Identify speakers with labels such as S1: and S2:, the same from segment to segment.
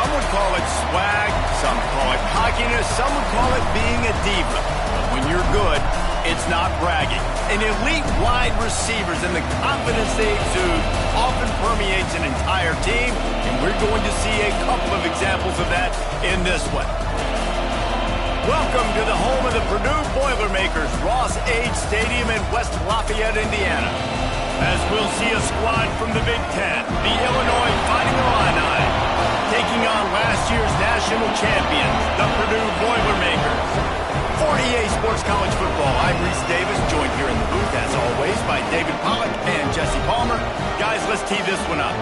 S1: Some would call it swag, some call it cockiness, some would call it being a diva. But when you're good, it's not bragging. An elite wide receivers and the confidence they exude often permeates an entire team, and we're going to see a couple of examples of that in this one. Welcome to the home of the Purdue Boilermakers, Ross Age Stadium in West Lafayette, Indiana. As we'll see a squad from the Big Ten, the Illinois Fighting Illini, taking on last year's national champions, the Purdue Boilermakers. 48 Sports College Football. I'm Reese Davis, joined here in the booth, as always, by David Pollack and Jesse Palmer. Guys, let's tee this one up.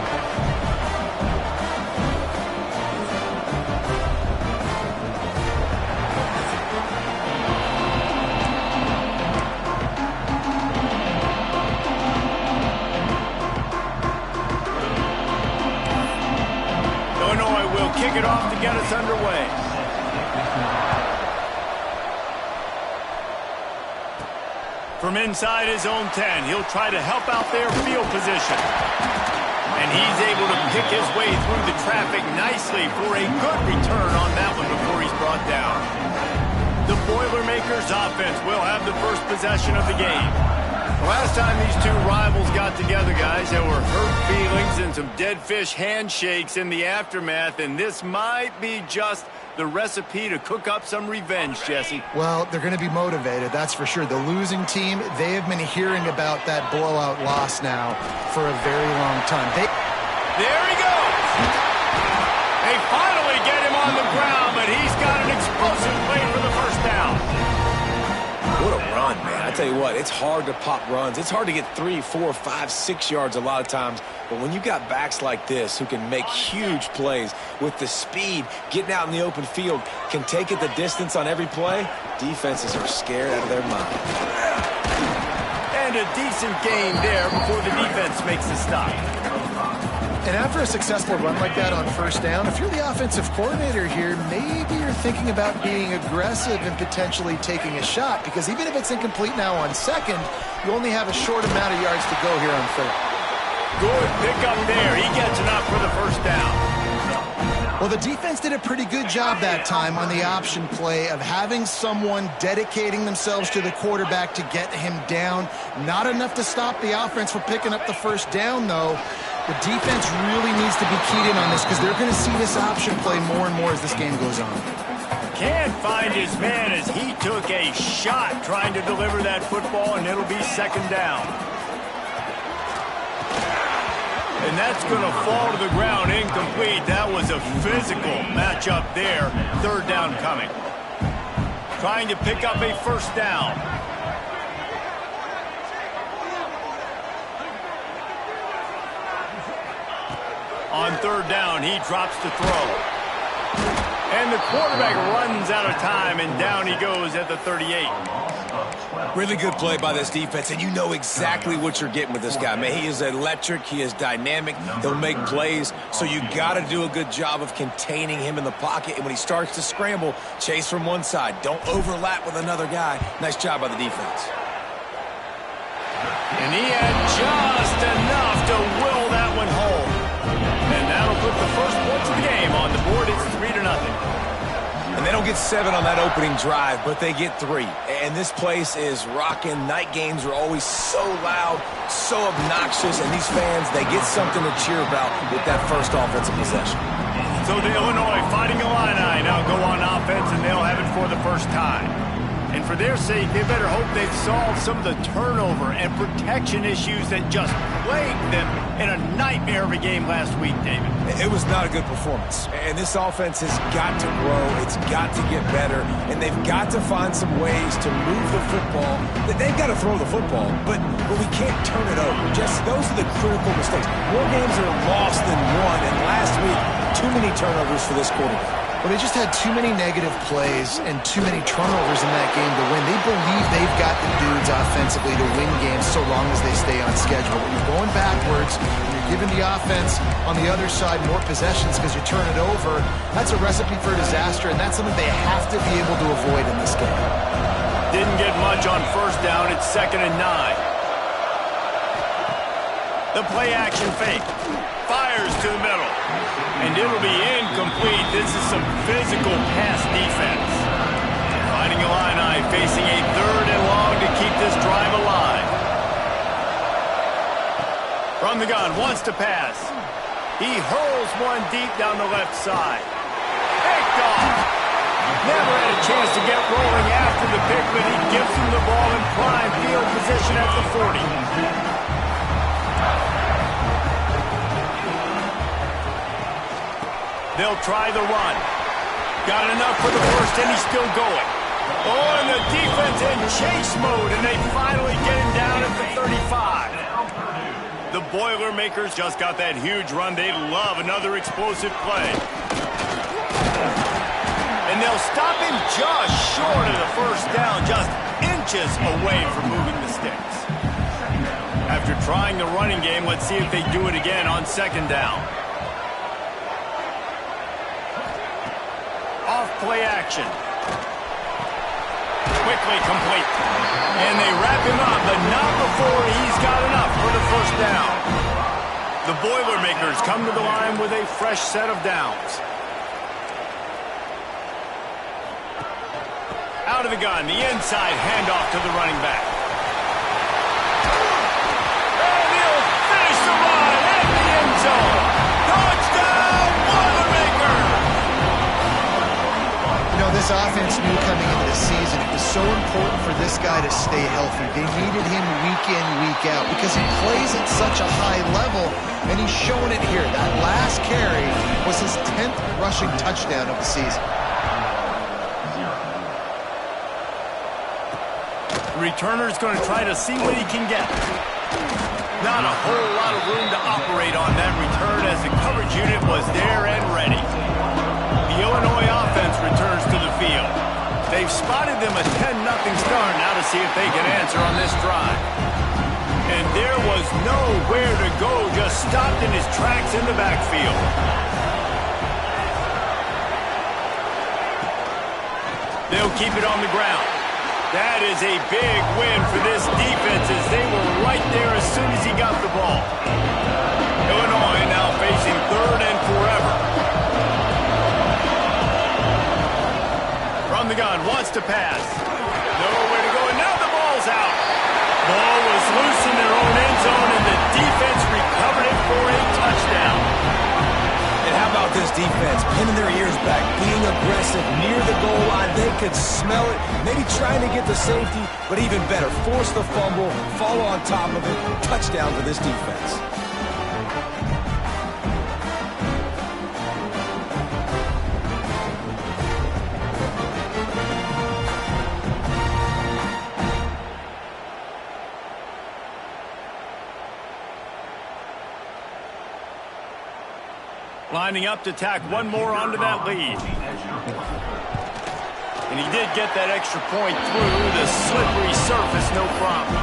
S1: Illinois will kick it off to get us underway. From inside his own 10, he'll try to help out their field position. And he's able to pick his way through the traffic nicely for a good return on that one before he's brought down. The Boilermakers offense will have the first possession of the game. The last time these two rivals got together, guys, there were hurt feelings and some dead fish handshakes in the aftermath, and this might be just the recipe to cook up some revenge, Jesse.
S2: Well, they're going to be motivated, that's for sure. The losing team, they have been hearing about that blowout loss now for a very long time.
S1: There he goes! They finally get him on the ground, but he's got an explosive play for the first down.
S3: What a run, man. I tell you what, it's hard to pop runs. It's hard to get 3, 4, 5, 6 yards a lot of times. But when you got backs like this who can make huge plays with the speed, getting out in the open field, can take it the distance on every play, defenses are scared out of their mind.
S1: And a decent gain there before the defense makes the stop.
S2: And after a successful run like that on first down, if you're the offensive coordinator here, maybe you're thinking about being aggressive and potentially taking a shot, because even if it's incomplete now on second, you only have a short amount of yards to go here on third.
S1: Good pickup there. He gets enough for the first down.
S2: Well, the defense did a pretty good job that time on the option play of having someone dedicating themselves to the quarterback to get him down. Not enough to stop the offense from picking up the first down, though. The defense really needs to be keyed in on this because they're going to see this option play more and more as this game goes on.
S1: Can't find his man as he took a shot trying to deliver that football, and it'll be second down. And that's going to fall to the ground incomplete. That was a physical matchup there. Third down coming. Trying to pick up a first down. On third down, he drops to throw. And the quarterback runs out of time, and down he goes at the 38.
S3: Really good play by this defense, and you know exactly what you're getting with this guy. Man, he is electric. He is dynamic. He'll make plays, so you got to do a good job of containing him in the pocket. And when he starts to scramble, chase from one side. Don't overlap with another guy. Nice job by the defense.
S1: And he had just enough to will that one home. And that'll put the first points of the game on the board. It's 3-0.
S3: And they don't get 7 on that opening drive, but they get 3. And this place is rocking. Night games are always so loud, so obnoxious, and these fans, they get something to cheer about with that first offensive possession.
S1: So the Illinois Fighting Illini now go on offense, and they'll have it for the first time. And for their sake, they better hope they've solved some of the turnover and protection issues that just plagued them in a nightmare of a game last week, David.
S3: It was not a good performance. And this offense has got to grow. It's got to get better. And they've got to find some ways to move the football. They've got to throw the football, but we can't turn it over. Just those are the critical mistakes. More games are lost than won. And last week, too many turnovers for this quarterback.
S2: Well, they just had too many negative plays and too many turnovers in that game to win. They believe they've got the dudes offensively to win games so long as they stay on schedule. When you're going backwards, and you're giving the offense on the other side more possessions because you turn it over, that's a recipe for disaster, and that's something they have to be able to avoid in this game. Didn't get much on first down. It's 2nd and 9.
S1: The play action fake. Fires to the middle. And it'll be incomplete. This is some physical pass defense. Fighting Illini facing a 3rd and long to keep this drive alive. From the gun, wants to pass. He hurls one deep down the left side. Picked off. Never had a chance to get rolling after the pick, but he gives him the ball in prime field position at the 40. They'll try the run. Got enough for the first, and he's still going. Oh, and the defense in chase mode, and they finally get him down at the 35. The Boilermakers just got that huge run. They love another explosive play. And they'll stop him just short of the first down, just inches away from moving the sticks. After trying the running game, let's see if they do it again on 2nd down. Off play action. Quickly complete. And they wrap him up, but not before he's got enough for the first down. The Boilermakers come to the line with a fresh set of downs. Out of the gun, the inside handoff to the running back. And he'll finish the run at the end zone. Touchdown, Boilermakers!
S2: You know, this offense knew coming into the season it was so important for this guy to stay healthy. They needed him week in, week out because he plays at such a high level, and he's showing it here. That last carry was his 10th rushing touchdown of the season.
S1: Returner's going to try to see what he can get. Not a whole lot of room to operate on that return as the coverage unit was there and ready. The Illinois offense returns to the field. They've spotted them a 10-0 start. Now to see if they can answer on this drive. And there was nowhere to go, just stopped in his tracks in the backfield. They'll keep it on the ground. That is a big win for this defense as they were right there as soon as he got the ball. Illinois now facing 3rd and forever. From the gun, wants to pass. Nowhere to go, and now the ball's out. Ball was loose in their own end zone, and the defense recovered it for a touchdown.
S3: And how about this defense? Pinning their ears back, being aggressive near the goal line. They could smell it, maybe trying to get the safety, but even better, force the fumble, follow on top of it. Touchdown for this defense.
S1: Lining up to tack one more onto that lead. And he did get that extra point through the slippery surface, no problem.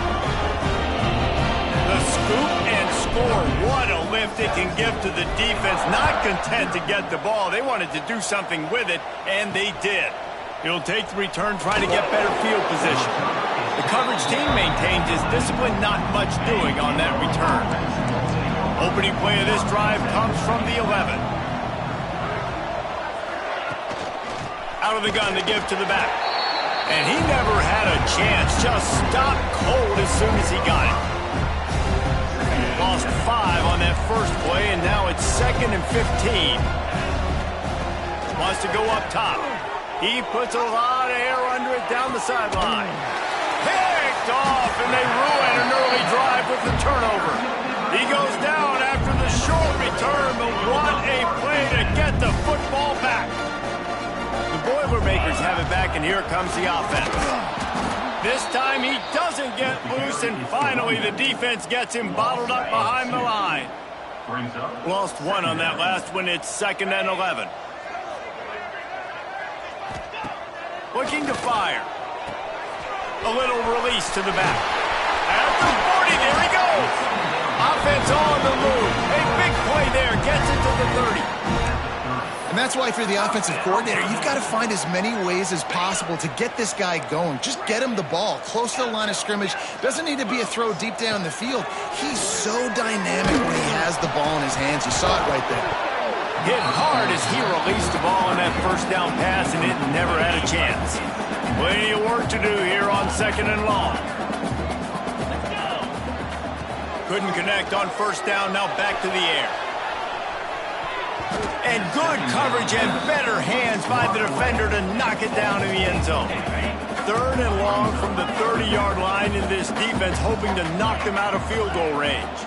S1: The scoop and score. What a lift it can give to the defense. Not content to get the ball. They wanted to do something with it, and they did. He'll take the return, try to get better field position. The coverage team maintains his discipline, not much doing on that return. Opening play of this drive comes from the 11. Out of the gun to give to the back. And he never had a chance. Just stopped cold as soon as he got it. Lost 5 on that first play, and now it's 2nd and 15. Wants to go up top. He puts a lot of air under it down the sideline. Picked off, and they ruin an early drive with the turnover. He goes down after the short return, but what a play to get the football back. The Boilermakers have it back, and here comes the offense. This time he doesn't get loose, and finally the defense gets him bottled up behind the line. Lost 1 on that last one. It's 2nd and 11. Looking to fire. A little release to the back. At the 40, there he goes. Offense on the move. A big play there. Gets it to the 30.
S2: And that's why if you're the offensive coordinator, you've got to find as many ways as possible to get this guy going. Just get him the ball close to the line of scrimmage. Doesn't need to be a throw deep down the field. He's so dynamic when he has the ball in his hands. You saw it right there.
S1: Hit hard as he released the ball on that first down pass, and it never had a chance. Plenty of work to do here on 2nd and long. Couldn't connect on first down, now back to the air. And good coverage and better hands by the defender to knock it down in the end zone. 3rd and long from the 30-yard line, in this defense hoping to knock them out of field goal range.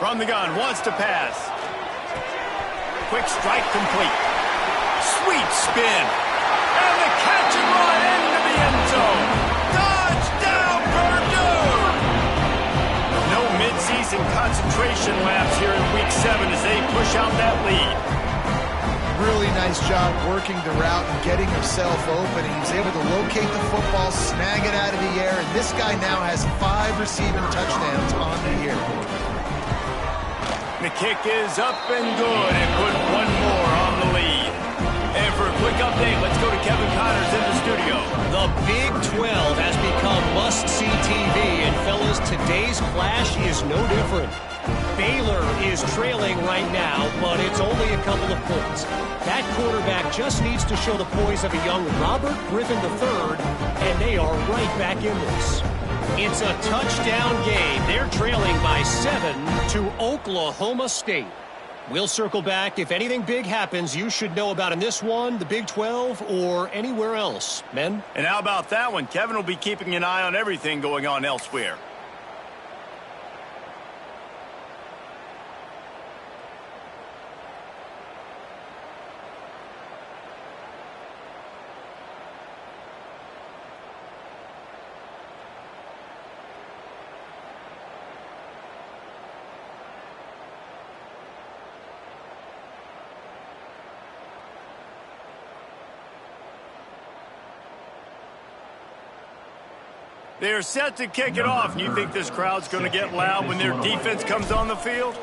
S1: From the gun, wants to pass. Quick strike complete. Sweet spin. And the catch and run into the end zone. Touchdown, Purdue! No midseason concentration laps here in Week 7 as they push out that lead.
S2: Really nice job working the route and getting himself open. He was able to locate the football, snag it out of the air, and this guy now has 5 receiving touchdowns on the year.
S1: The kick is up and good, and put one more on the lead. And for a quick update, let's go to Kevin Connors in the studio.
S4: The Big 12 has become must-see TV, and fellas, today's clash is no different. Baylor is trailing right now, but it's only a couple of points. That quarterback just needs to show the poise of a young Robert Griffin III, and they are right back in this. It's a touchdown game. They're trailing by 7 to Oklahoma State. We'll circle back. If anything big happens, you should know about in this one, the Big 12, or anywhere else. Men?
S1: And how about that one? Kevin will be keeping an eye on everything going on elsewhere. They're set to kick it off, and you think this crowd's going to get loud when their defense comes on the field?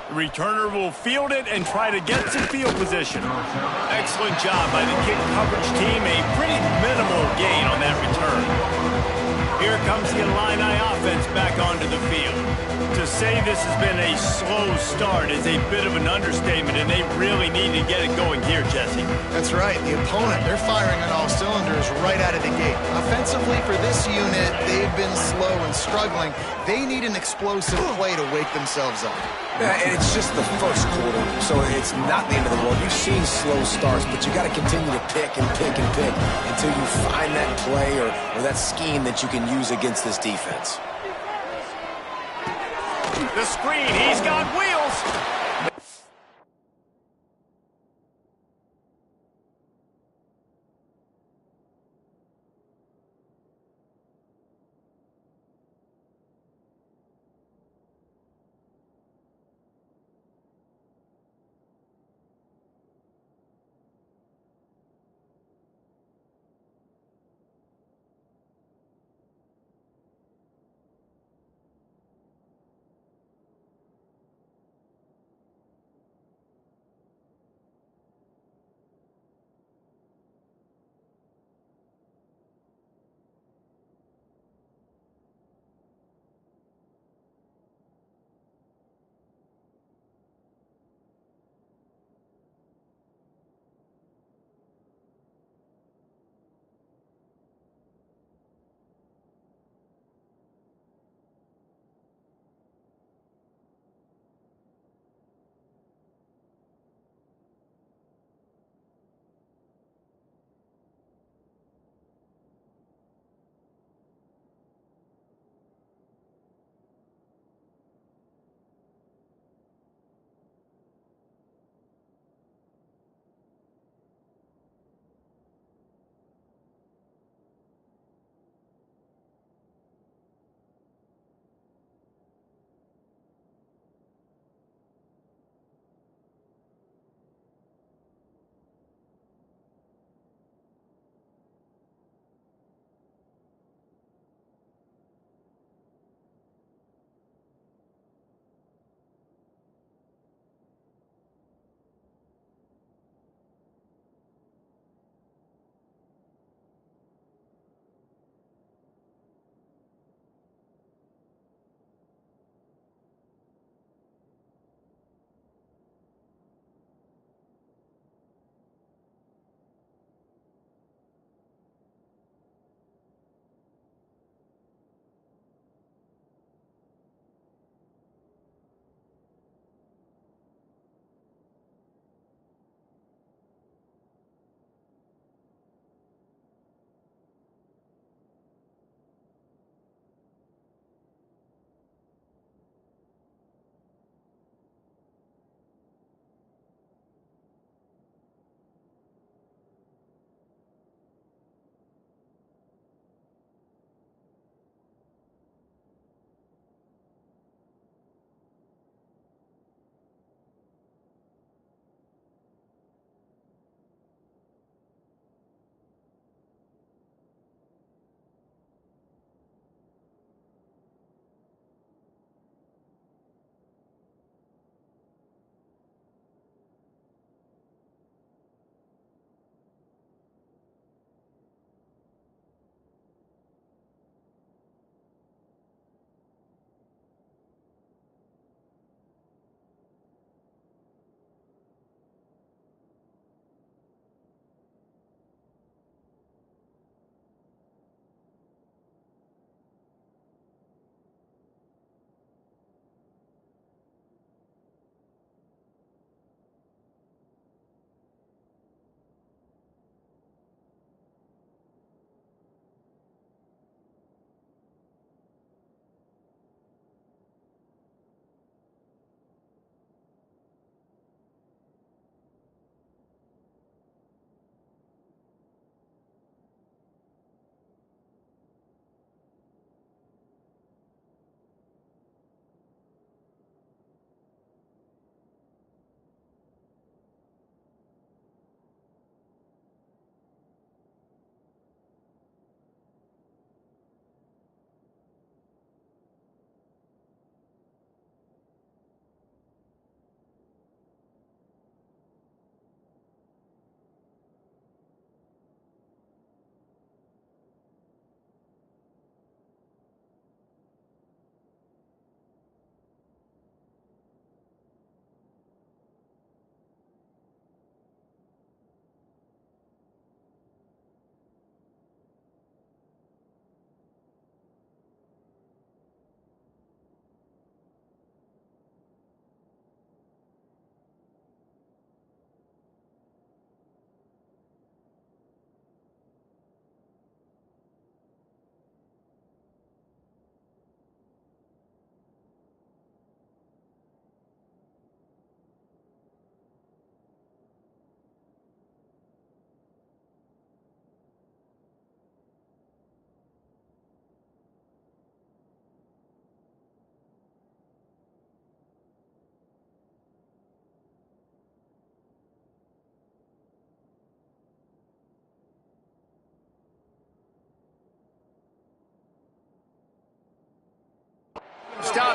S1: The returner will field it and try to get some field position. Excellent job by the kick coverage team. A pretty minimal gain on that return. Here comes the Illini offense back onto the field. To say this has been a slow start is a bit of an understatement, and they really need to get it going here, Jesse.
S2: That's right. The opponent, they're firing on all cylinders right out of the gate. Offensively for this unit, they've been slow and struggling. They need an explosive play to wake themselves up.
S3: Yeah, and it's just the first quarter, so it's not the end of the world. You've seen slow starts, but you got to continue to pick and pick and pick until you find that play or that scheme that you can use against this defense.
S1: The screen, he's got wheels.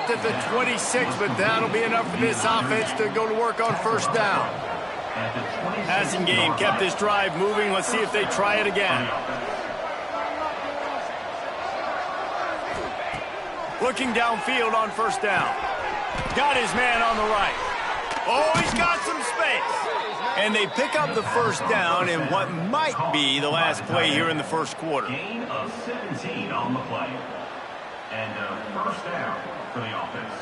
S1: stopped at the 26, but that'll be enough for this offense to go to work on first down. Passing game kept this drive moving. Let's see if they try it again. Looking downfield on first down. Got his man on the right. Oh, he's got some space. And they pick up the first down in what might be the last play here in the first quarter.
S5: Gain of 17 on the play. And first down for the offense.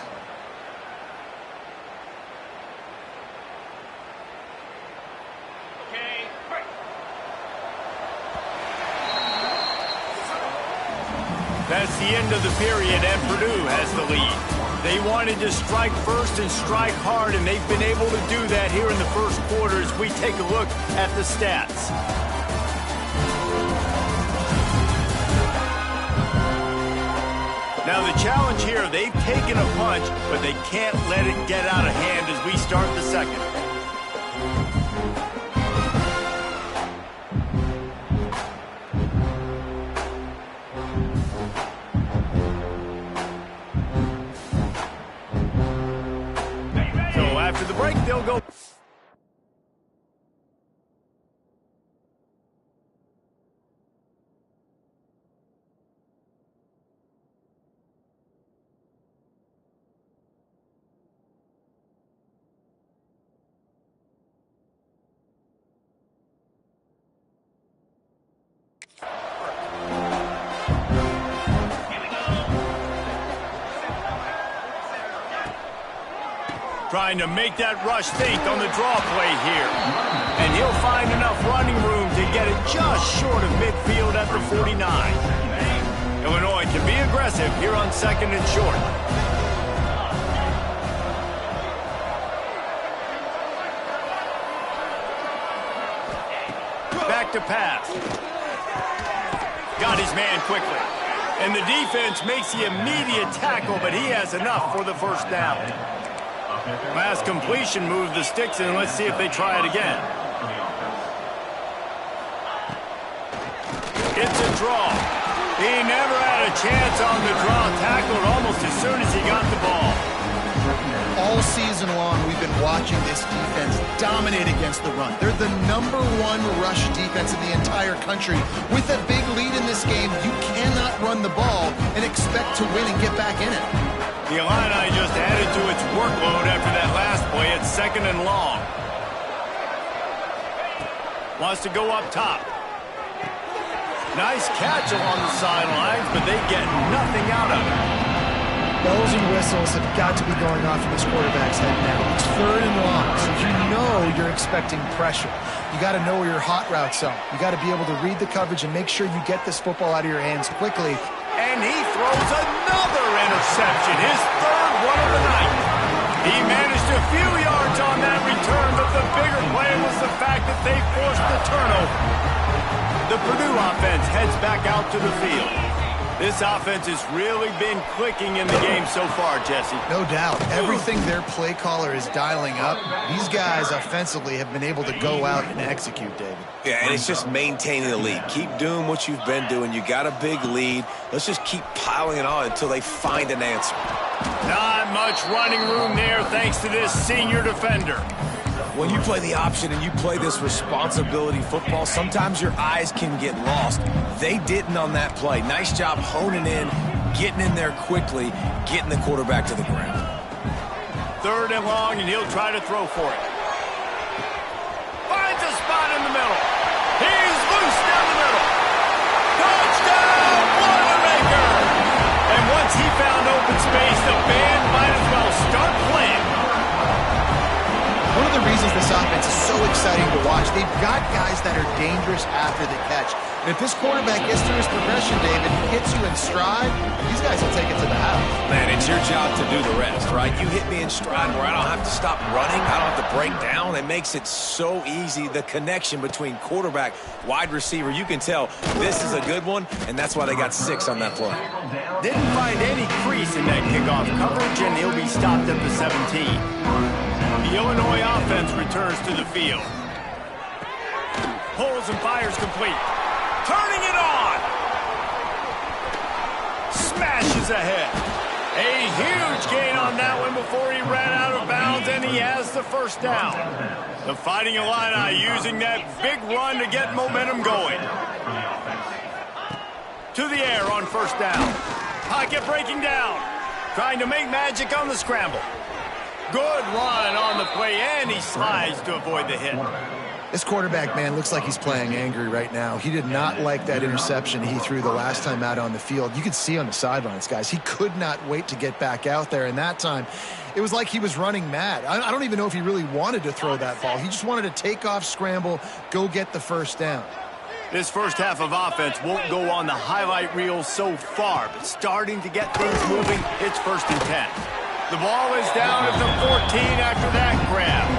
S1: That's the end of the period, and Purdue has the lead. They wanted to strike first and strike hard, and they've been able to do that here in the first quarter as we take a look at the stats. Now the challenge here, they've taken a punch, but they can't let it get out of hand as we start the second. After the break, they'll go. Trying to make that rush think on the draw play here. And he'll find enough running room to get it just short of midfield at the 49. Illinois can be aggressive here on second and short. Back to pass. Got his man quickly. And the defense makes the immediate tackle, but he has enough for the first down. Last completion moved the sticks in. Let's see if they try it again. It's a draw. He never had a chance on the draw. Tackled almost as soon as he got the ball.
S2: All season long, we've been watching this defense dominate against the run. They're the #1 rush defense in the entire country. With a big lead in this game, you cannot run the ball and expect to win and get back in it.
S1: The Illini just added to its workload after that last play. It's second and long. Wants to go up top. Nice catch along the sidelines, but they get nothing out of it.
S2: Bells and whistles have got to be going off in this quarterback's head now. It's third and long, so you know you're expecting pressure. You got to know where your hot routes are. You got to be able to read the coverage and make sure you get this football out of your hands quickly.
S1: And he throws another interception, his third one of the night. He managed a few yards on that return, but the bigger play was the fact that they forced the turnover. The Purdue offense heads back out to the field. This offense has really been clicking in the game so far, Jesse.
S2: No doubt. Everything their play caller is dialing up, these guys offensively have been able to go out and execute, David.
S3: Yeah, and it's just maintaining the lead. Keep doing what you've been doing. You got a big lead. Let's just keep piling it on until they find an answer.
S1: Not much running room there thanks to this senior defender.
S3: When you play the option and you play this responsibility football, sometimes your eyes can get lost. They didn't on that play. Nice job honing in, getting in there quickly, getting the quarterback to the ground.
S1: Third and long, and he'll try to throw for it. Finds a spot in the middle. He's loose down the middle. Touchdown, Boilermaker! And once he found open space, the band might as well start playing.
S2: One of the reasons this offense is so exciting to watch, they've got guys that are dangerous after the catch. And if this quarterback gets through his progression, David, hits you in stride, these guys will take it to the house.
S3: Man, it's your job to do the rest, right? You hit me in stride where I don't have to stop running, I don't have to break down. It makes it so easy, the connection between quarterback, wide receiver. You can tell this is a good one, and that's why they got 6 on that play.
S1: Didn't find any crease in that kickoff coverage, and he'll be stopped at the 17. The Illinois offense returns to the field. Pulls and fires complete. Turning it on! Smashes ahead. A huge gain on that one before he ran out of bounds, and he has the first down. The Fighting Illini using that big run to get momentum going. To the air on first down. Pocket breaking down. Trying to make magic on the scramble. Good run on the play, and he slides to avoid the hit.
S2: This quarterback, man, looks like he's playing angry right now. He did not like that interception he threw the last time out on the field. You could see on the sidelines, guys, he could not wait to get back out there. And that time, it was like he was running mad. I don't even know if he really wanted to throw that ball. He just wanted to take off, scramble, go get the first down.
S1: This first half of offense won't go on the highlight reel so far, but starting to get things moving, it's 1st and 10. The ball is down at the 14 after that grab.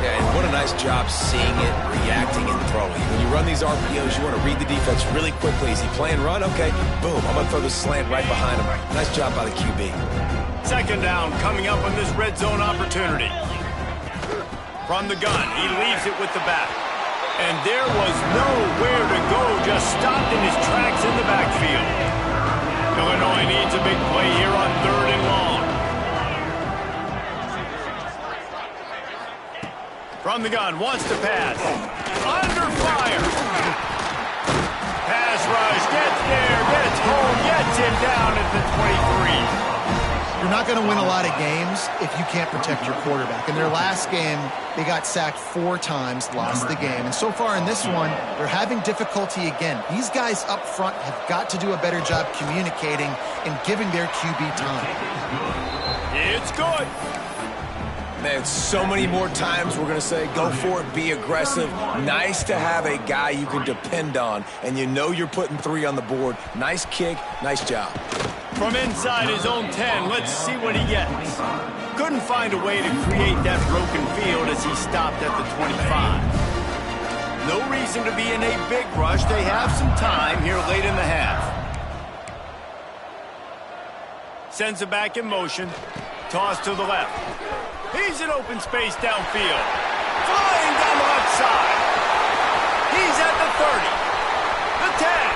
S3: Yeah, and what a nice job seeing it, reacting, and throwing. When you run these RPOs, you want to read the defense really quickly. Is he playing run? Okay, boom, I'm going to throw the slant right behind him. Nice job by the QB.
S1: 2nd down coming up on this red zone opportunity. From the gun, he leaves it with the back. And there was nowhere to go, just stopped in his tracks in the backfield. Illinois needs a big play here on 3rd and long. From the gun, wants to pass. Under fire. Pass rush, gets there, gets home, gets him down at the 23.
S2: You're not going to win a lot of games if you can't protect your quarterback. In their last game, they got sacked 4 times, lost the game. And so far in this one, they're having difficulty again. These guys up front have got to do a better job communicating and giving their QB time.
S1: It's good.
S3: Man, so many more times we're going to say, go for it, be aggressive. Nice to have a guy you can depend on, and you know you're putting 3 on the board. Nice kick, nice job.
S1: From inside his own 10, let's see what he gets. Couldn't find a way to create that broken field as he stopped at the 25. No reason to be in a big rush. They have some time here late in the half. Sends it back in motion. Toss to the left. He's in open space downfield. Flying down the left side. He's at the 30. The 10.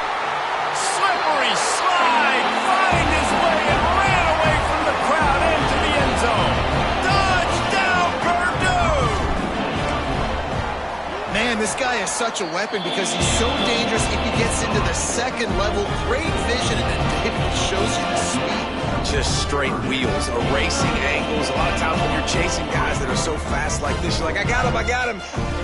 S1: Slippery slide. Find his way and ran away from the crowd into the end zone. Touchdown, Purdue!
S2: Man, this guy is such a weapon because he's so dangerous if he gets into the 2nd level. Great vision, and then David shows you the speed.
S3: Just straight wheels, erasing angles. A lot of times when you're chasing guys that are so fast like this, you're like, I got him, I got him.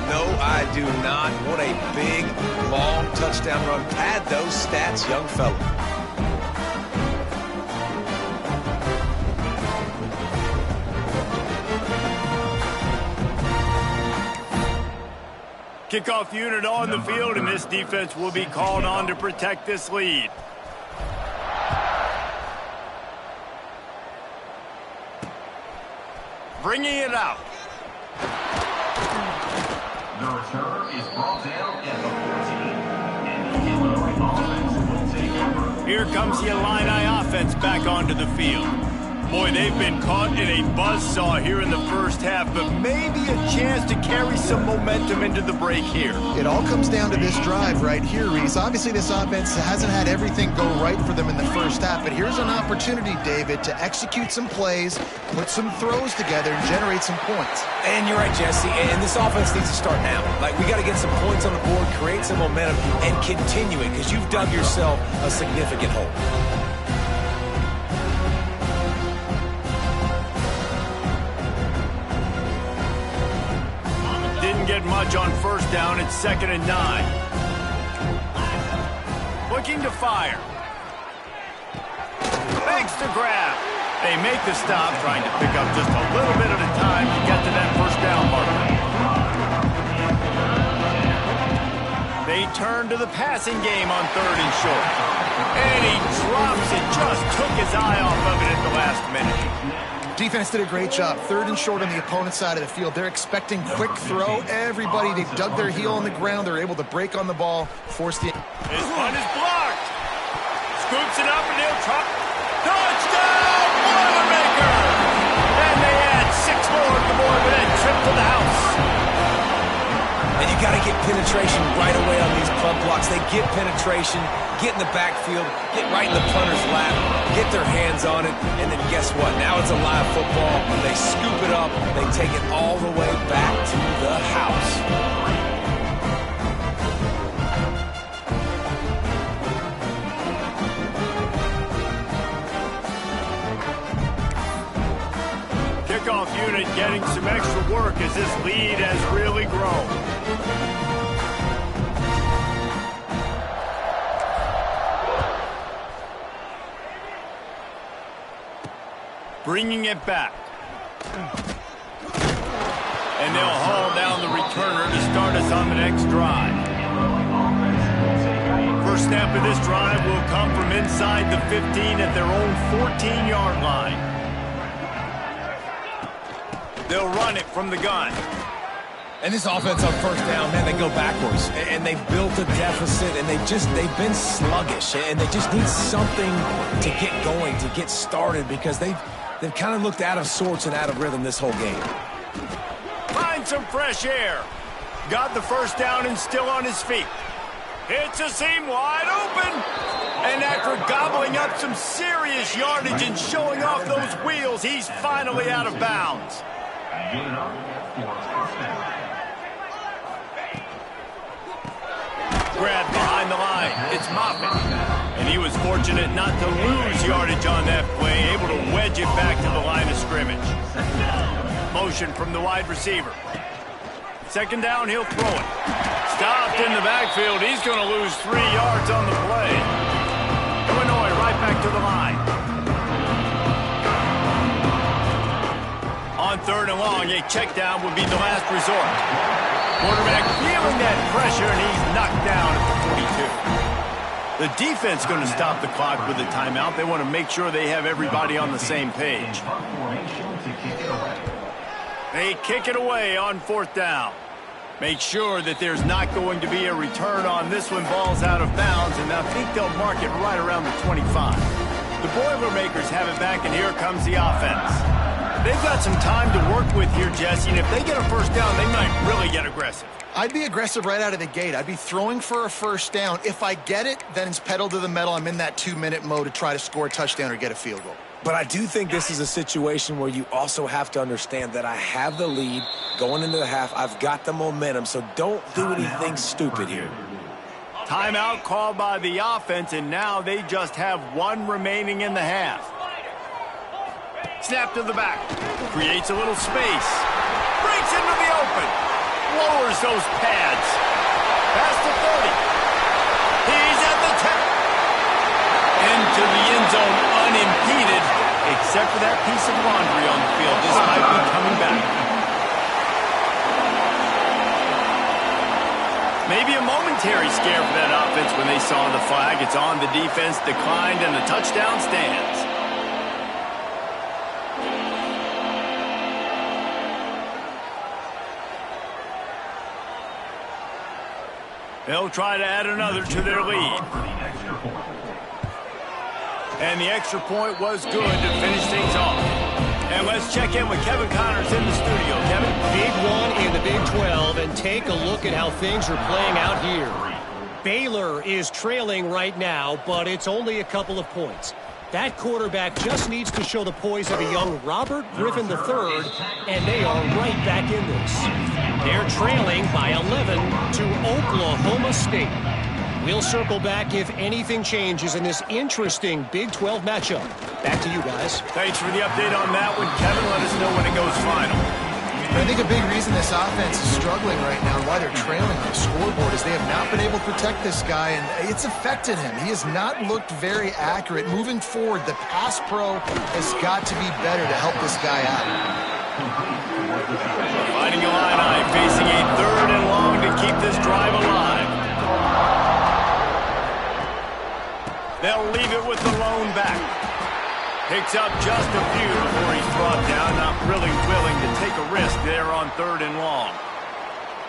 S3: No, I do not. What a big, long touchdown run. Pad those stats, young fella.
S1: Kickoff unit on the field, and this defense will be called on to protect this lead. Bringing it out.
S5: The return is brought down at the 14. And the Illinois offense will take over.
S1: Here comes the Illini offense back onto the field. Boy, they've been caught in a buzzsaw here in the first half, but maybe a chance to carry some momentum into the break here.
S2: It all comes down to this drive right here, Reese. Obviously, this offense hasn't had everything go right for them in the first half, but here's an opportunity, David, to execute some plays, put some throws together, and generate some points.
S3: And you're right, Jesse, and this offense needs to start now. Like, we got to get some points on the board, create some momentum, and continue it, because you've dug yourself a significant hole.
S1: Get much on first down. It's 2nd and 9. Looking to fire. Makes the grab. They make the stop, trying to pick up just a little bit at a time to get to that first down marker. They turn to the passing game on 3rd and short. And he drops it, just took his eye off of it at the last minute.
S2: Defense did a great job. 3rd and short on the opponent's side of the field. They're expecting quick throw. Everybody, they dug their heel on the ground. They're able to break on the ball, force the...
S1: His punt is blocked. Scoops it up and he'll try. Touchdown, Boilermaker! And they add 6 more to the board with that trip to the house.
S3: And you got to get penetration right away on these punt blocks. They get penetration, get in the backfield, get right in the punter's lap, get their hands on it, and then guess what? Now it's a live football. They scoop it up. They take it all the way back to the house.
S1: Kickoff unit getting some extra work as this lead has really grown. Bringing it back. And they'll haul down the returner to start us on the next drive. First snap of this drive will come from inside the 15 at their own 14-yard line. They'll run it from the gun.
S3: And this offense on first down, man, they go backwards. And they built a deficit, and they've been sluggish. And they just need something to get going, to get started, because they've kind of looked out of sorts and out of rhythm this whole game.
S1: Find some fresh air. Got the first down and still on his feet. Hits a seam wide open. And after gobbling up some serious yardage and showing off those wheels, he's finally out of bounds. Grab behind the line. It's Moffitt. And he was fortunate not to lose yardage on that play, able to wedge it back to the line of scrimmage. Motion from the wide receiver. Second down, he'll throw it. Stopped in the backfield. He's going to lose 3 yards on the play. Illinois right back to the line. On third and long, a check down would be the last resort. Quarterback feeling that pressure, and he's knocked down at the 42. The defense going to stop the clock with a timeout. They want to make sure they have everybody on the same page. They kick it away on fourth down. Make sure that there's not going to be a return on this one. Ball's out of bounds, and I think they'll mark it right around the 25. The Boilermakers have it back, and here comes the offense. They've got some time to work with here, Jesse, and if they get a first down, they might really get aggressive.
S2: I'd be aggressive right out of the gate. I'd be throwing for a first down. If I get it, then it's pedal to the metal. I'm in that 2-minute mode to try to score a touchdown or get a field goal.
S3: But I do think this is a situation where you also have to understand that I have the lead going into the half. I've got the momentum, so don't do anything stupid here.
S1: Timeout called by the offense, and now they just have one remaining in the half. Snap to the back. Creates a little space. Breaks into the open. Lowers those pads. Past the 30. He's at the 10. Into the end zone unimpeded, except for that piece of laundry on the field. This might be coming back. Maybe a momentary scare for that offense when they saw the flag. It's on, the defense declined, and the touchdown stands. They'll try to add another to their lead. And the extra point was good to finish things off. And let's check in with Kevin Connors in the studio. Kevin?
S4: Big one in the Big 12, and take a look at how things are playing out here. Baylor is trailing right now, but it's only a couple of points. That quarterback just needs to show the poise of a young Robert Griffin III, and they are right back in this. They're trailing by 11 to Oklahoma State. We'll circle back if anything changes in this interesting Big 12 matchup. Back to you guys.
S1: Thanks for the update on that one, Kevin. Let us know when it goes final.
S2: I think a big reason this offense is struggling right now and why they're trailing on the scoreboard is they have not been able to protect this guy, and it's affected him. He has not looked very accurate. Moving forward, the pass pro has got to be better to help this guy out.
S1: Fighting Illini, facing a third and long to keep this drive alive. They'll leave it with the lone back. Picks up just a few before he's brought down. Not really willing to take a risk there on third and long.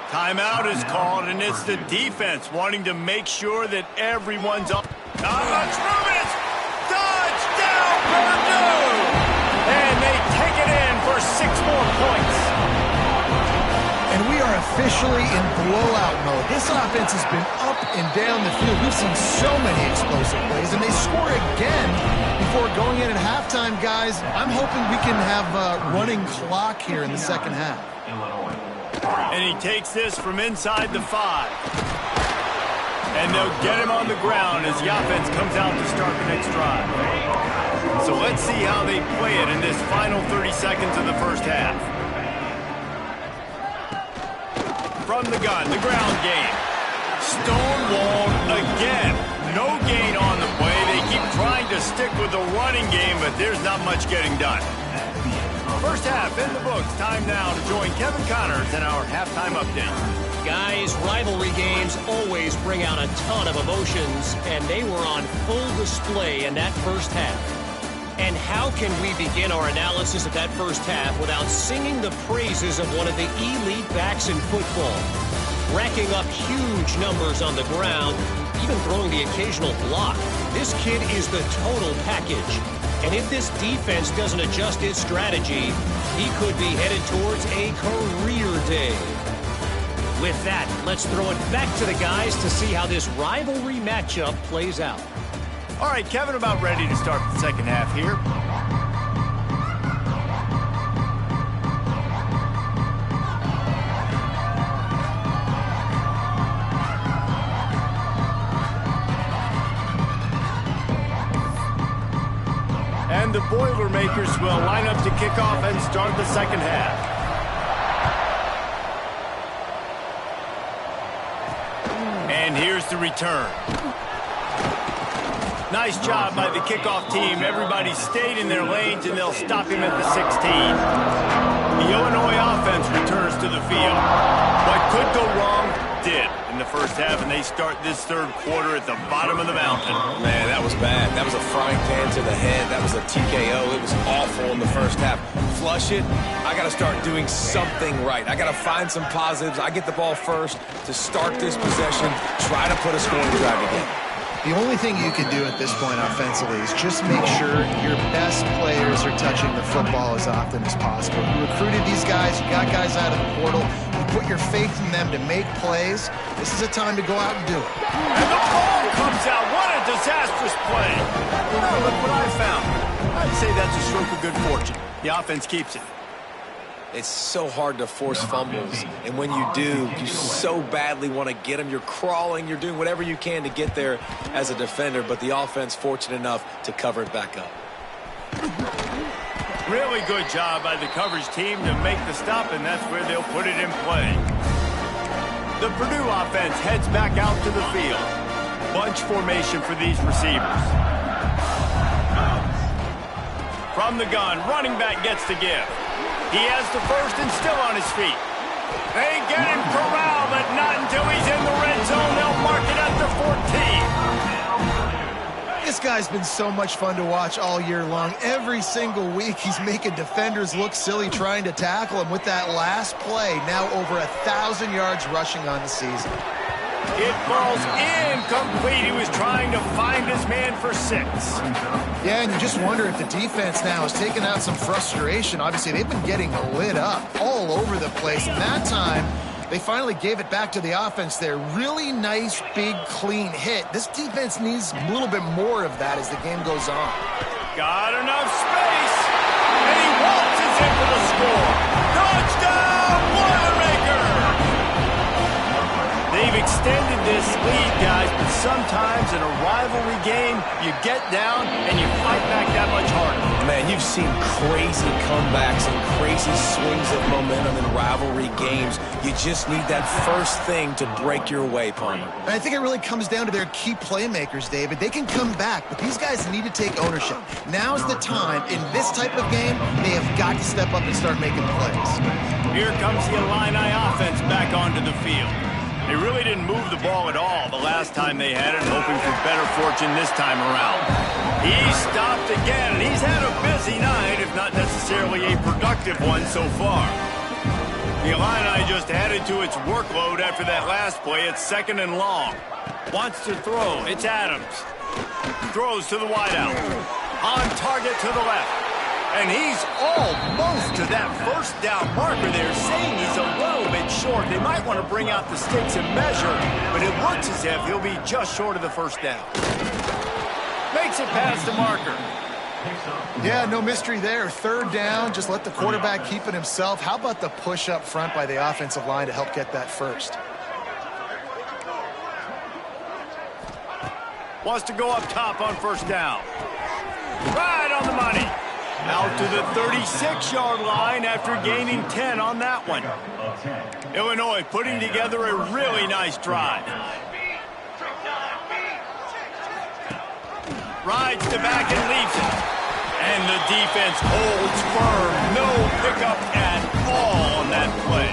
S1: Timeout is called, and it's the defense wanting to make sure that everyone's up. Not much room, and it's touchdown Purdue! And they take it in for 6 more points.
S2: And we are officially in blowout mode. This offense has been up and down the field. We've seen so many explosive plays, and they score again before going in at halftime, guys. I'm hoping we can have a running clock here in the second half.
S1: And he takes this from inside the 5. And they'll get him on the ground as the offense comes out to start the next drive. So let's see how they play it in this final 30 seconds of the first half. From the gun, the ground game. Stonewalled again. No gain on the play. They keep trying to stick with the running game, but there's not much getting done. First half in the books. Time now to join Kevin Connors in our halftime update.
S4: Guys, rivalry games always bring out a ton of emotions, and they were on full display in that first half. And how can we begin our analysis of that first half without singing the praises of one of the elite backs in football? Racking up huge numbers on the ground, even throwing the occasional block. This kid is the total package. And if this defense doesn't adjust its strategy, he could be headed towards a career day. With that, let's throw it back to the guys to see how this rivalry matchup plays out.
S1: All right, Kevin, about ready to start the second half here. And the Boilermakers will line up to kick off and start the second half. And here's the return. Nice job by the kickoff team. Everybody stayed in their lanes, and they'll stop him at the 16. The Illinois offense returns to the field. What could go wrong did in the first half, and they start this third quarter at the bottom of the mountain.
S3: Man, that was bad. That was a frying pan to the head. That was a TKO. It was awful in the first half. Flush it. I got to start doing something right. I got to find some positives. I get the ball first to start this possession, try to put a scoring drive again.
S2: The only thing you can do at this point offensively is just make sure your best players are touching the football as often as possible. You recruited these guys, you got guys out of the portal, you put your faith in them to make plays. This is a time to go out and do it.
S1: And the ball comes out. What a disastrous play. Well, look what I found. I'd say that's a stroke of good fortune. The offense keeps it.
S3: It's so hard to force fumbles, and when you do, you so badly want to get them. You're crawling, you're doing whatever you can to get there as a defender, but the offense fortunate enough to cover it back up.
S1: Really good job by the coverage team to make the stop, and that's where they'll put it in play. The Purdue offense heads back out to the field. Bunch formation for these receivers. From the gun, running back gets to give. He has the first and still on his feet. They get him corralled, but not until he's in the red zone. They'll mark it at the 14.
S2: This guy's been so much fun to watch all year long. Every single week, he's making defenders look silly trying to tackle him with that last play. Now over 1,000 yards rushing on the season.
S1: It falls incomplete. He was trying to find his man for 6.
S2: Yeah, and you just wonder if the defense now has taken out some frustration. Obviously, they've been getting lit up all over the place. And that time, they finally gave it back to the offense there. Really nice, big, clean hit. This defense needs a little bit more of that as the game goes on.
S1: Got enough space. And he waltzes in for the score. Touchdown, Boilermaker! They've extended this lead, guys, but sometimes in a rivalry game, you get down and you fight back that much harder.
S3: Man, you've seen crazy comebacks and crazy swings of momentum in rivalry games. You just need that first thing to break your way, Palmer.
S2: And I think it really comes down to their key playmakers, David. They can come back, but these guys need to take ownership. Now's the time. In this type of game, they have got to step up and start making plays.
S1: Here comes the Illini offense back onto the field. They really didn't move the ball at all the last time they had it, hoping for better fortune this time around. He stopped again, and he's had a busy night, if not necessarily a productive one so far. The Illini just added to its workload after that last play. It's 2nd and long. Wants to throw. It's Adams. Throws to the wideout. On target to the left. And he's almost to that first down marker there, saying he's a little bit short. They might want to bring out the sticks and measure, but it looks as if he'll be just short of the first down. Makes it past the marker.
S2: Yeah, no mystery there. Third down, just let the quarterback keep it himself. How about the push up front by the offensive line to help get that first?
S1: Wants to go up top on first down. Right on the money. Out to the 36-yard line after gaining 10 on that one. Illinois putting together a really nice drive. Rides the back and leaves it. And the defense holds firm. No pickup at all on that play.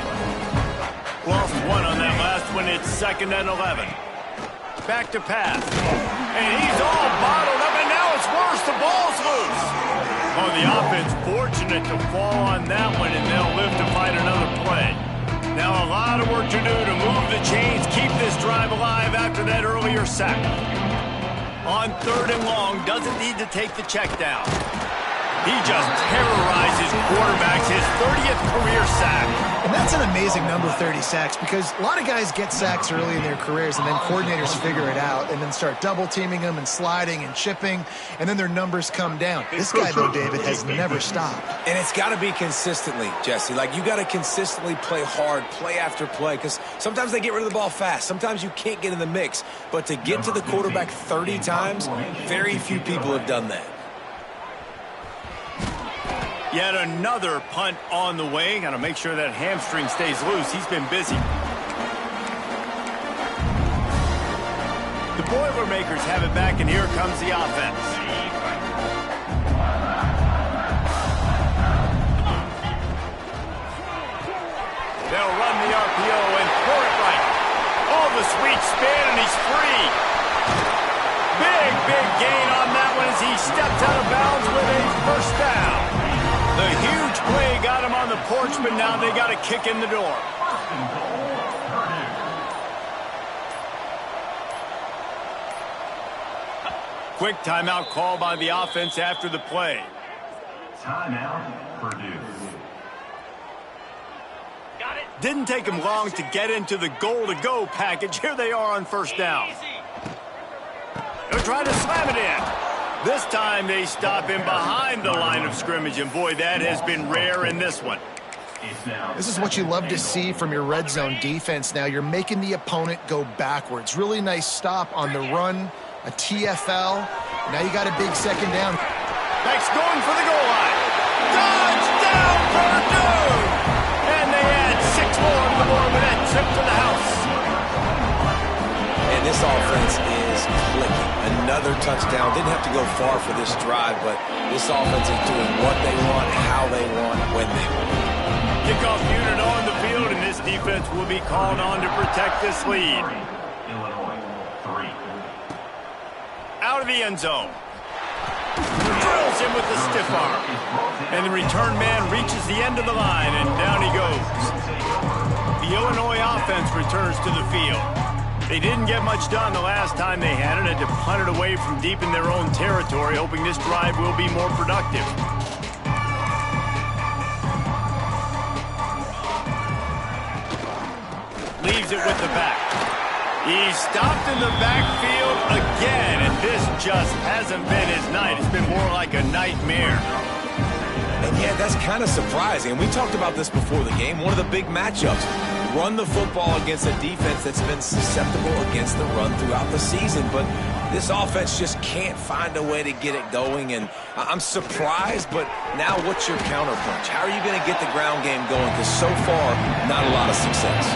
S1: Lost one on that last one. It's 2nd and 11. Back to pass. And he's all bottled up, and now it's worse. The ball's loose. Oh, the offense fortunate to fall on that one, and they'll live to fight another play. Now a lot of work to do to move the chains, keep this drive alive after that earlier sack. On 3rd and long, doesn't need to take the check down. He just terrorizes quarterbacks, his 30th career sack.
S2: And that's an amazing number, 30 sacks, because a lot of guys get sacks early in their careers, and then coordinators figure it out and then start double-teaming them and sliding and chipping, and then their numbers come down. This guy, though, David, has never stopped.
S3: And it's got to be consistently, Jesse. Like, you got to consistently play hard, play after play, because sometimes they get rid of the ball fast. Sometimes you can't get in the mix. But to get to the quarterback 30 times, very few people have done that.
S1: Yet another punt on the way. Got to make sure that hamstring stays loose. He's been busy. The Boilermakers have it back, and here comes the offense. They'll run the RPO and throw it right. Oh, the sweet spin, and he's free. Big gain on that one as he stepped out of bounds with a first down. The huge play got him on the porch, but now they got a kick in the door. Quick timeout call by the offense after the play.
S5: Timeout, Purdue.
S1: Didn't take him long to get into the goal-to-go package. Here they are on first down. They'll try to slam it in. This time they stop him behind the line of scrimmage, and boy, that has been rare in this one.
S2: This is what you love to see from your red zone defense now. You're making the opponent go backwards. Really nice stop on the run, a TFL. Now you got a big second down.
S1: Beck's going for the goal line. Touchdown, Purdue! And they add 6 more to the board with that trip to the house.
S3: And this offense is clicking. Another touchdown. Didn't have to go far for this drive, but this offense is doing what they want, how they want, when they want.
S1: Kickoff unit on the field, and this defense will be called on to protect this lead.
S5: Illinois, 3.
S1: Out of the end zone. Drills him with the stiff arm. And the return man reaches the end of the line, and down he goes. The Illinois offense returns to the field. They didn't get much done the last time they had it. Had to punt it away from deep in their own territory, hoping this drive will be more productive. Leaves it with the back. He's stopped in the backfield again, and this just hasn't been his night. It's been more like a nightmare.
S3: And yeah, that's kind of surprising. And we talked about this before the game. One of the big matchups. Run the football against a defense that's been susceptible against the run throughout the season. But this offense just can't find a way to get it going. And I'm surprised, but now what's your counterpunch? How are you going to get the ground game going? Because so far, not a lot of success.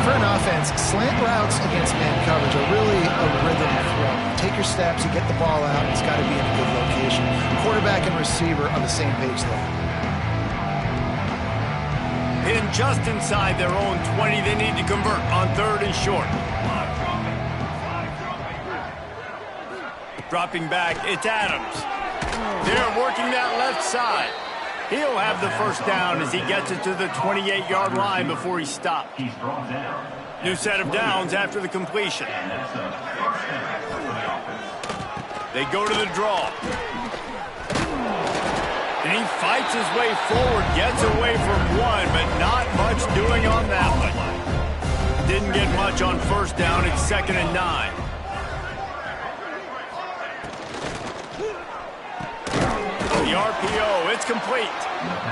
S2: For an offense, slant routes against man coverage are really a rhythm throw. You take your steps, you get the ball out, and it's got to be in a good location. Quarterback and receiver on the same page there.
S1: In just inside their own 20, they need to convert on 3rd and short. Dropping back, it's Adams. They're working that left side. He'll have the first down as he gets it to the 28-yard line before he stopped.
S5: He's brought down.
S1: New set of downs after the completion.
S5: And that's a first down for the offense.
S1: They go to the draw. And he fights his way forward, gets away from one, but not much doing on that one. Didn't get much on first down. It's 2nd and 9. The RPO, it's complete.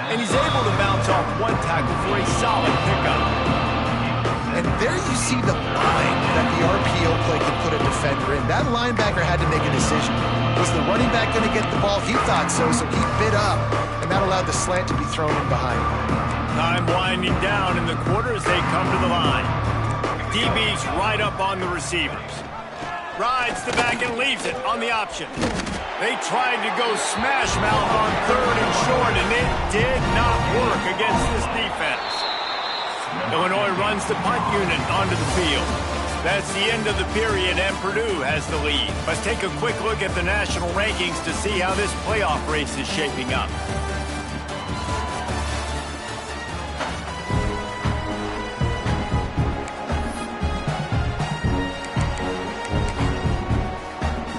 S1: And he's able to bounce off one tackle for a solid pickup.
S2: And there you see the bind that the RPO play can put a defender in. That linebacker had to make a decision. Was the running back going to get the ball? He thought so he bit up. And that allowed the slant to be thrown in behind him.
S1: Time winding down in the quarter as they come to the line. DB's right up on the receivers. Rides the back and leaves it on the option. They tried to go smash mouth on 3rd and short, and it did not work against this defense. Illinois runs the punt unit onto the field. That's the end of the period, and Purdue has the lead. Let's take a quick look at the national rankings to see how this playoff race is shaping up.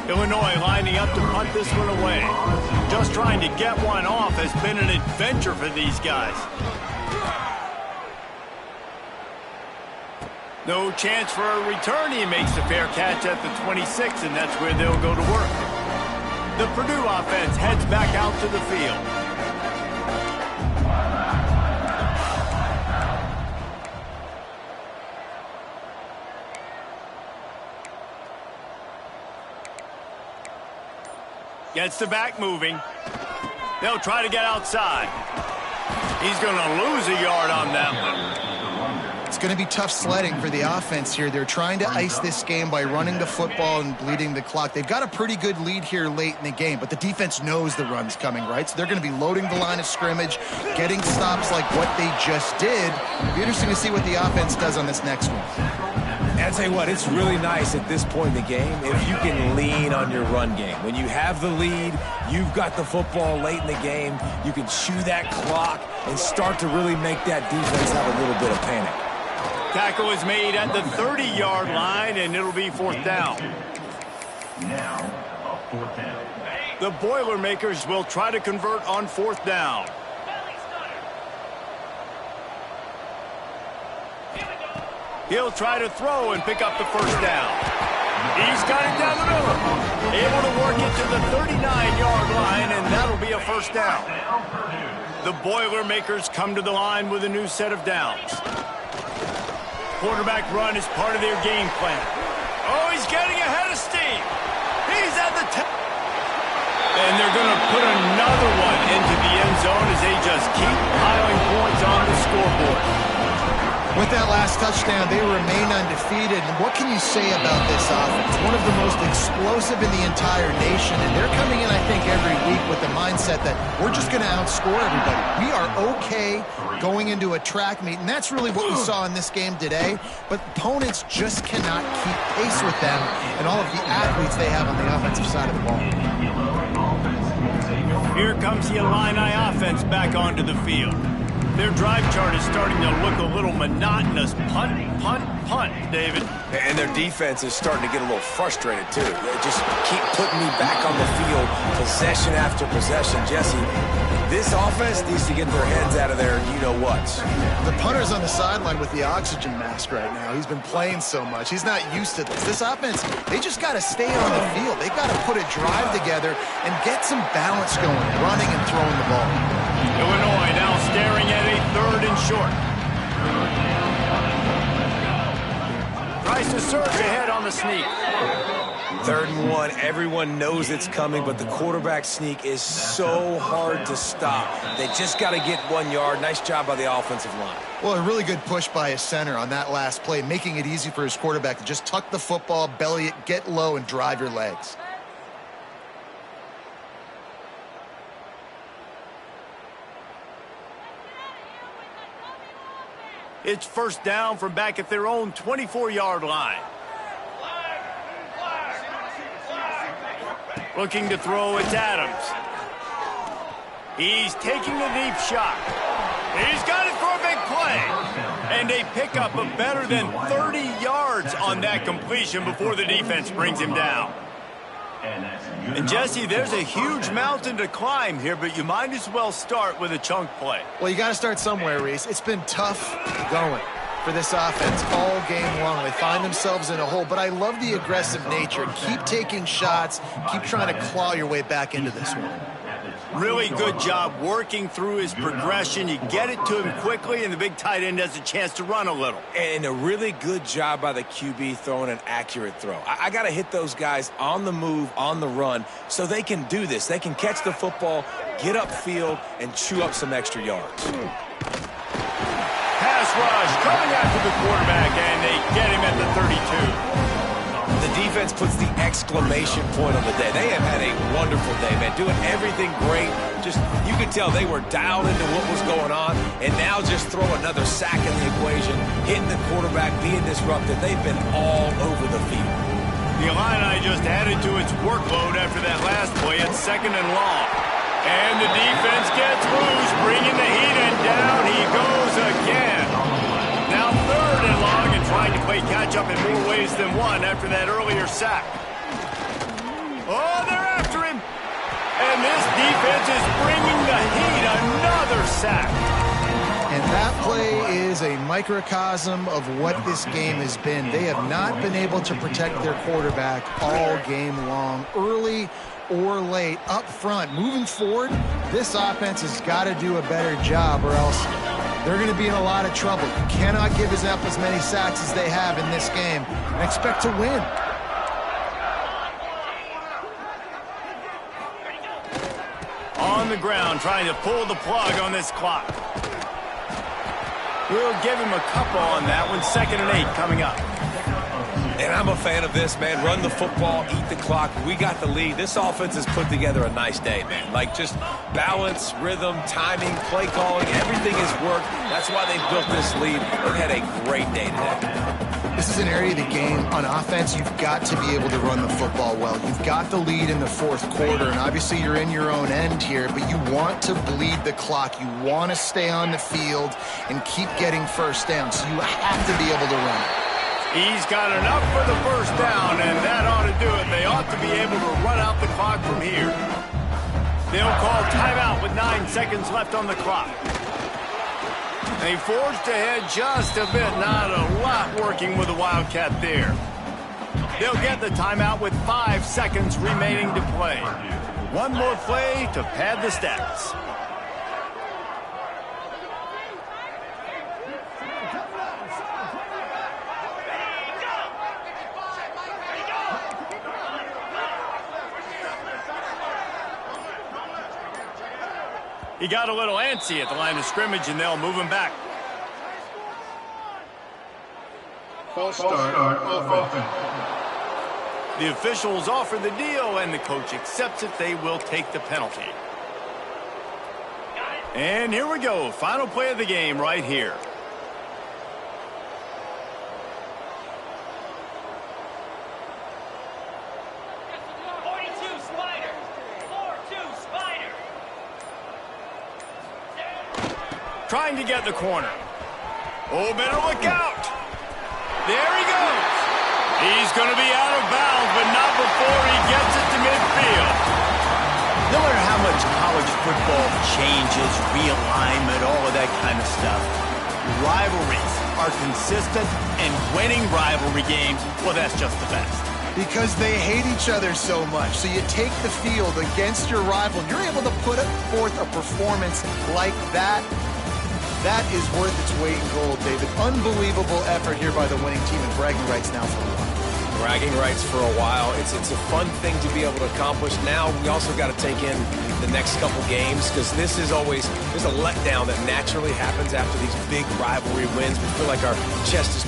S1: Illinois lining up to punt this one away. Just trying to get one off has been an adventure for these guys. No chance for a return. He makes the fair catch at the 26, and that's where they'll go to work. The Purdue offense heads back out to the field. Gets the back moving. They'll try to get outside. He's going to lose a yard on that one.
S2: It's going to be tough sledding for the offense here. They're trying to ice this game by running the football and bleeding the clock. They've got a pretty good lead here late in the game, but the defense knows the run's coming, right? So they're going to be loading the line of scrimmage, getting stops like what they just did. It'll be interesting to see what the offense does on this next one.
S3: And I'll tell you what, it's really nice at this point in the game if you can lean on your run game. When you have the lead, you've got the football late in the game, you can chew that clock and start to really make that defense have a little bit of panic.
S1: Tackle is made at the 30-yard line, and it'll be 4th down.
S5: Now, a 4th down.
S1: The Boilermakers will try to convert on 4th down. He'll try to throw and pick up the 1st down. He's got it down the middle. Able to work it to the 39-yard line, and that'll be a 1st down. The Boilermakers come to the line with a new set of downs. Quarterback run is part of their game plan. Oh, he's getting ahead of steam. He's at the 10. And they're going to put another one into the end zone as they just keep piling points on the scoreboard.
S2: With that last touchdown, they remain undefeated. And what can you say about this offense? One of the most explosive in the entire nation. And they're coming in, I think, every week with the mindset that we're just going to outscore everybody. We are okay going into a track meet. And that's really what we saw in this game today. But opponents just cannot keep pace with them and all of the athletes they have on the offensive side of the ball.
S1: Here comes the Illini offense back onto the field. Their drive chart is starting to look a little monotonous. Punt, punt, punt, David.
S3: And their defense is starting to get a little frustrated, too. They just keep putting me back on the field, possession after possession. Jesse, this offense needs to get their heads out of their you-know-whats.
S2: The punter's on the sideline with the oxygen mask right now. He's been playing so much. He's not used to this. This offense, they just got to stay on the field. They've got to put a drive together and get some balance going, running and throwing the ball.
S1: Illinois now staring at a 3rd and short. Tries to surge ahead on the sneak.
S3: 3rd and 1, everyone knows it's coming, but the quarterback sneak is so hard to stop. They just got to get 1 yard. Nice job by the offensive line.
S2: Well, a really good push by his center on that last play, making it easy for his quarterback to just tuck the football, belly it, get low, and drive your legs.
S1: It's 1st down from back at their own 24-yard line. Looking to throw, it's Adams. He's taking a deep shot. He's got it for a big play. And a pickup of better than 30 yards on that completion before the defense brings him down.
S5: And that's good.
S1: And Jesse, there's a huge mountain to climb here, but you might as well start with a chunk play.
S2: Well, you got to start somewhere, Reese. It's been tough going for this offense all game long. They find themselves in a hole, but I love the aggressive nature. Keep taking shots. Keep trying to claw your way back into this one.
S1: Really good job working through his progression. You get it to him quickly, and the big tight end has a chance to run a little.
S3: And a really good job by the QB throwing an accurate throw. I got to hit those guys on the move, on the run, so they can do this. They can catch the football, get upfield, and chew up some extra yards.
S1: Pass rush coming after the quarterback, and they get him at the 32.
S3: The defense puts the exclamation point on the day. They have had a wonderful day, man, doing everything great. Just, you could tell they were dialed into what was going on, and now just throw another sack in the equation, hitting the quarterback, being disruptive. They've been all over the field.
S1: The Illini just added to its workload after that last play at 2nd and long. And the defense gets loose, bringing the heat, and down he goes again. Now 3rd and long, and trying to play catch-up in more ways than one after that earlier sack. Oh, they're after him. And this defense is bringing the heat. Another sack.
S2: And that play is a microcosm of what this game has been. They have not been able to protect their quarterback all game long, early or late, up front. Moving forward, this offense has got to do a better job, or else they're going to be in a lot of trouble. You cannot give up as many sacks as they have in this game and expect to win.
S1: On the ground, trying to pull the plug on this clock. We'll give him a couple on that one. 2nd and 8 coming up.
S3: And I'm a fan of this, man. Run the football, eat the clock. We got the lead. This offense has put together a nice day, man. Like, just balance, rhythm, timing, play calling, everything has worked. That's why they built this lead. They've had a great day today.
S2: This is an area of the game, on offense, you've got to be able to run the football well. You've got the lead in the 4th quarter, and obviously you're in your own end here, but you want to bleed the clock. You want to stay on the field and keep getting first down, so you have to be able to run it.
S1: He's got enough for the first down, and that ought to do it. They ought to be able to run out the clock from here. They'll call timeout with 9 seconds left on the clock. They forged ahead just a bit. Not a lot working with the Wildcat there. They'll get the timeout with 5 seconds remaining to play. One more play to pad the stats. He got a little antsy at the line of scrimmage, and they'll move him back.
S5: False start offense.
S1: The officials offer the deal, and the coach accepts it. They will take the penalty. And here we go. Final play of the game right here. Trying to get the corner. Oh, better look out. There he goes. He's going to be out of bounds, but not before he gets it to midfield. No matter how much college football changes, realignment, all of that kind of stuff, rivalries are consistent, and winning rivalry games, well, that's just the best.
S2: Because they hate each other so much. So you take the field against your rival, and you're able to put forth a performance like that. That is worth its weight in gold, David. Unbelievable effort here by the winning team, and bragging rights now for a while.
S3: Bragging rights for a while. It's a fun thing to be able to accomplish. Now we also got to take in the next couple games, because this is always, there's a letdown that naturally happens after these big rivalry wins. We feel like our chest is